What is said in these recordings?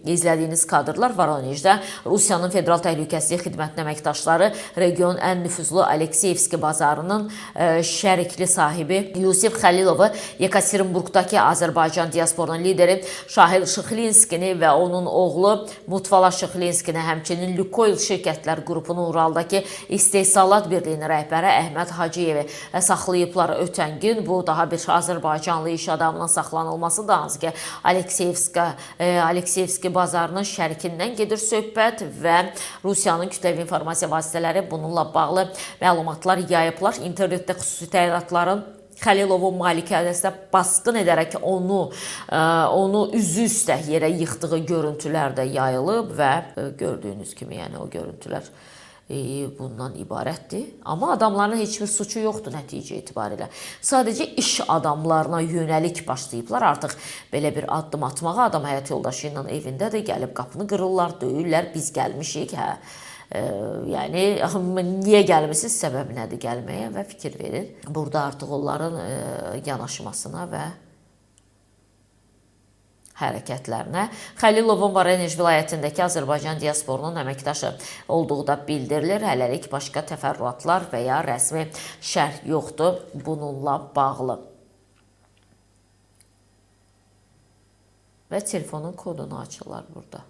İzlədiyiniz kadrlar Voronejdə Rusiyanın Federal Təhlükəsizlik Xidmətinin əməkdaşları regionun ən nüfuzlu Alekseyevski bazarının şərikli sahibi Yusif Xəlilovu, Yekaterinburqdakı Azərbaycan diasporunun lideri Şahil Şıxlinskini və onun oğlu Mutfala Şıxlinskini, həmçinin Lukoil şirkətlər qrupunun Uraldakı İstehsalat Birliyinin rəhbəri Əhməd Hacıyevi saxlayıblar ötən gün. Bu daha bir Azərbaycanlı iş adamının saxlanılması da hansı ki Alekseyevski bazarının şərikindən gedir söhbət və Rusiyanın kütləvi informasiya vasitələri bununla bağlı məlumatlar yayıblar. İnternetdə xüsusi təyinatların Xəlilovun malikanəsinə basqın edərək onu üzü üstə yerə yıxdığı görüntülər də yayılıb və gördüyünüz kimi, yəni o görüntülər bundan ibarətdir. Amma adamların heç bir suçu yoxdur nəticə itibarilə. Sadəcə iş adamlarına yönəlik başlayıblar artıq belə bir addım atmağa. Adam həyat yoldaşı ilə evində də gəlib qapını qırırlar, döyürlər, biz gəlmişik, hə. Yəni, niyə gəlmişsiniz, səbəbi nədir gəlməyə və fikir verin. Burada artıq onların yanaşmasına və hərəkətlərinə. Xəlilovun Voronej vilayətindəki Azərbaycan diasporunun əməkdaşı olduğu da bildirilir. Hələlik başqa təfərrüatlar və ya rəsmi şərh yoxdur bununla bağlı. Və telefonun kodunu açırlar burada.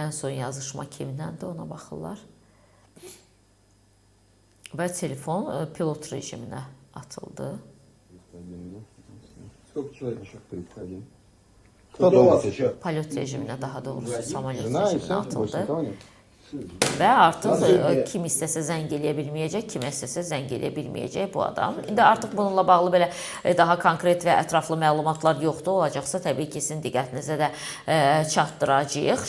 Ən son yazışma kimdəndir, ona baxırlar. Və telefon pilot rejiminə atıldı. Pilot rejiminə, daha doğrusu samolyot rejiminə atıldı. Və artıq kim istəsə zəng eləyə bilməyəcək, kim istəsə zəng eləyə bilməyəcək bu adam. İndi artıq bununla bağlı belə daha konkret və ətraflı məlumatlar yoxdur. Olacaqsa təbii ki, sizin diqqətinizə də çatdıracağıq.